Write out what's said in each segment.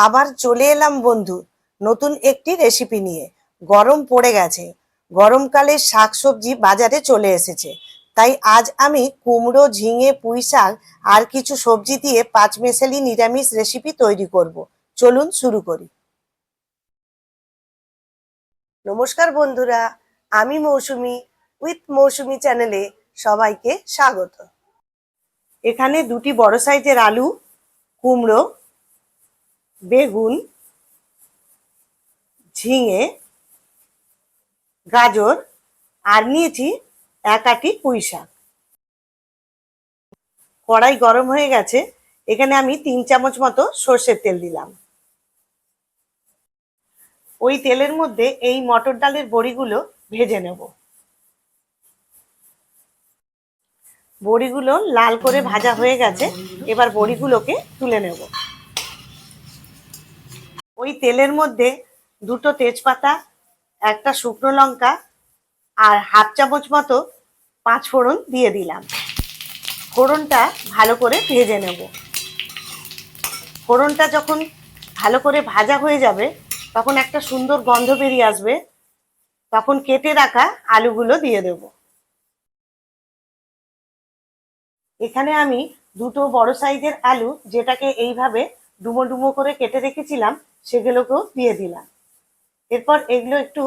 আবার চলে এলাম বন্ধু নতুন একটি রেসিপি নিয়ে। গরম পড়ে গেছে, গরমকালে শাকসবজি বাজারে চলে এসেছে। তাই আজ আমি কুমড়ো, ঝিঙে, পুঁই শাক আর কিছু সবজি দিয়ে পাঁচমেশালি নিরামিষ রেসিপি তৈরি করব। চলুন শুরু করি। নমস্কার বন্ধুরা, আমি মৌসুমি উইথ মৌসুমি চ্যানেলে সবাইকে স্বাগত। এখানে দুটি বড় সাইজের আলু, কুমড়ো, বেগুন, ঝিঙে, গাজর আর নিয়েছি এক আঁটি পুঁই শাক। কড়াই গরম হয়ে গেছে, এখানে আমি 3 চামচ মতো সর্ষের তেল দিলাম। ওই তেলের মধ্যে এই মটর ডালের বড়িগুলো ভেজে নেব। বড়িগুলো লাল করে ভাজা হয়ে গেছে, এবার বড়িগুলোকে তুলে নেব। ওই তেলের মধ্যে দুটো তেজপাতা, একটা শুকনো লঙ্কা আর হাফ চামচ মতো পাঁচফোড়ন দিয়ে দিলাম। ফোড়নটা ভালো করে ভেজে নেব। ফোড়নটা যখন ভালো করে ভাজা হয়ে যাবে, তখন একটা সুন্দর গন্ধ বেরিয়ে আসবে, তখন কেটে রাখা আলুগুলো দিয়ে দেব। এখানে আমি দুটো বড় সাইজের আলু, যেটাকে এইভাবে ডুমো ডুমো করে কেটে রেখেছিলাম, সেগুলোকেও দিয়ে দিলাম। এরপর এগুলো একটু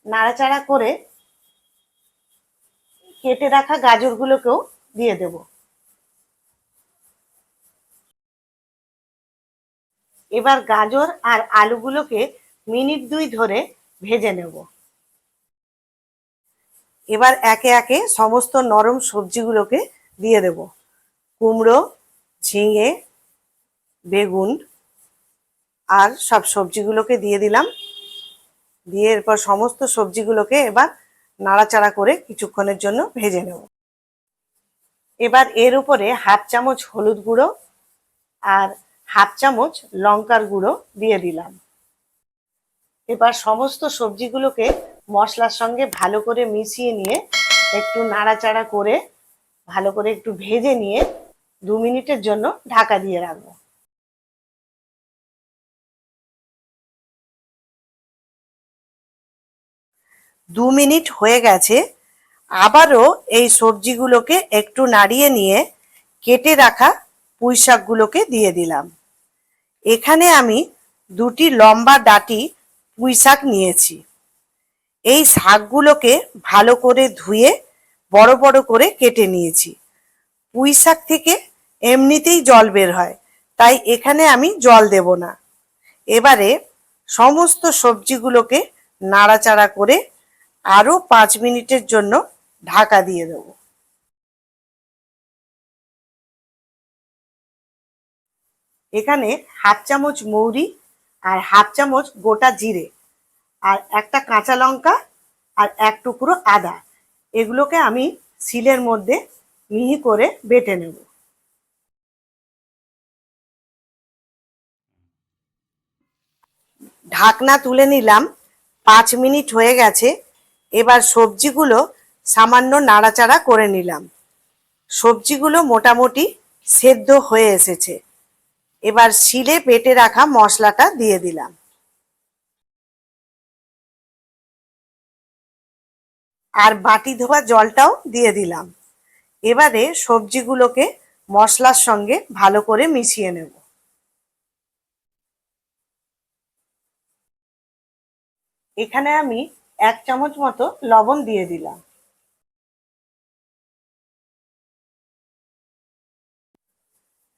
নাড়াচাড়া করে কেটে রাখা গাজরগুলোকেও দিয়ে দেব। এবার গাজর আর আলুগুলোকে মিনিট 2 ধরে ভেজে নেব। এবার একে একে সমস্ত নরম সবজিগুলোকে দিয়ে দেব। কুমড়ো, ঝিঙে, বেগুন আর সব সবজিগুলোকে দিয়ে দিলাম। দিয়ে এরপর সমস্ত সবজিগুলোকে এবার নাড়াচাড়া করে কিছুক্ষণের জন্য ভেজে নেব। এবার এর উপরে হাফ চামচ হলুদ গুঁড়ো আর হাফ চামচ লঙ্কার গুঁড়ো দিয়ে দিলাম। এবার সমস্ত সবজিগুলোকে মশলার সঙ্গে ভালো করে মিশিয়ে নিয়ে একটু নাড়াচাড়া করে ভালো করে একটু ভেজে নিয়ে 2 মিনিটের জন্য ঢাকা দিয়ে রাখবো। 2 মিনিট হয়ে গেছে। আবারও এই সবজিগুলোকে একটু নাড়িয়ে নিয়ে কেটে রাখা পুঁই শাকগুলোকে দিয়ে দিলাম। এখানে আমি দুটি লম্বা ডাঁটি পুঁই শাক নিয়েছি। এই শাকগুলোকে ভালো করে ধুয়ে বড় বড় করে কেটে নিয়েছি। পুঁই শাক থেকে এমনিতেই জল বের হয়, তাই এখানে আমি জল দেব না। এবারে সমস্ত সবজিগুলোকে নাড়াচাড়া করে আরও 5 মিনিটের জন্য ঢাকা দিয়ে দেব। এখানে হাফ চামচ মৌরি আর হাফ চামচ গোটা জিরে আর একটা কাঁচা লঙ্কা আর এক টুকরো আদা, এগুলোকে আমি শিলের মধ্যে মিহি করে বেটে নেব। ঢাকনা তুলে নিলাম। 5 মিনিট হয়ে গেছে। এবার সবজিগুলো সামান্য নাড়াচাড়া করে নিলাম। সবজিগুলো মোটামুটি সেদ্ধ হয়ে এসেছে। এবার শিলে বেটে রাখা মশলাটা দিয়ে দিলাম। আর বাটি ধোয়া জলটাও দিয়ে দিলাম। এবারে সবজিগুলোকে মশলার সঙ্গে ভালো করে মিশিয়ে নেব। এখানে আমি 1 চামচ মতো লবণ দিয়ে দিলাম।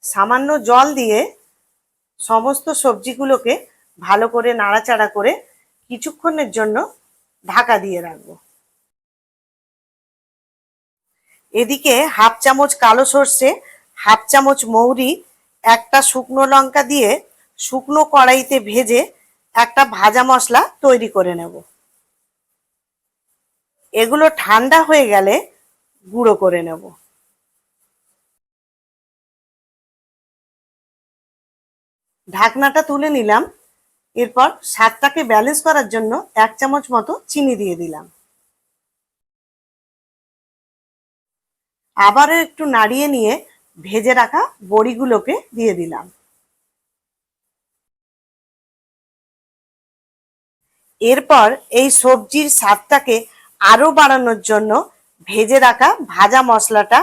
সামান্য জল দিয়ে সমস্ত সবজিগুলোকে ভালো করে নাড়াচাড়া করে কিছুক্ষণের জন্য ঢাকা দিয়ে রাখবো। এদিকে হাফ চামচ কালো সর্ষে, হাফ চামচ মৌরি, একটা শুকনো লঙ্কা দিয়ে শুকনো কড়াইতে ভেজে একটা ভাজা মশলা তৈরি করে নেব। এগুলো ঠান্ডা হয়ে গেলে গুঁড়ো করে নেব। ঢাকনাটা তুলে নিলাম। এরপর স্বাদটাকে ব্যালেন্স করার জন্য 1 চামচ মতো চিনি দিয়ে দিলাম। আবারও একটু নাড়িয়ে নিয়ে ভেজে রাখা বড়িগুলোকে দিয়ে দিলাম। এরপর এই সবজির স্বাদটাকে আরো বাড়ানোর জন্য ভেজে রাখা ভাজা মশলাটা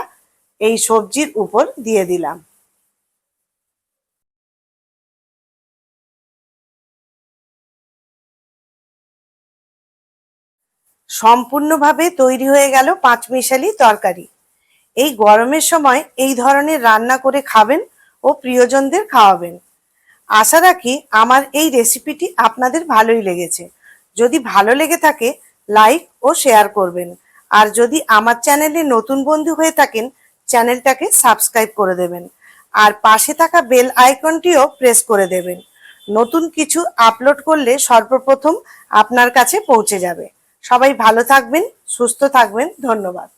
এই সবজির উপর দিয়ে দিলাম। সম্পূর্ণভাবে তৈরি হয়ে গেল পাঁচমিশালি তরকারি। এই গরমের সময় এই ধরনের রান্না করে খাবেন ও প্রিয়জনদের খাওয়াবেন। আশা রাখি আমার এই রেসিপিটি আপনাদের ভালোই লেগেছে। যদি ভালো লেগে থাকে লাইক ও শেয়ার করবেন। আর যদি আমার চ্যানেলে নতুন বন্ধু হয়ে থাকেন চ্যানেলটাকে সাবস্ক্রাইব করে দেবেন। আর পাশে থাকা বেল আইকনটিও প্রেস করে দেবেন। নতুন কিছু আপলোড করলে সর্বপ্রথম আপনার কাছে পৌঁছে যাবে। সবাই ভালো থাকবেন, সুস্থ থাকবেন। ধন্যবাদ।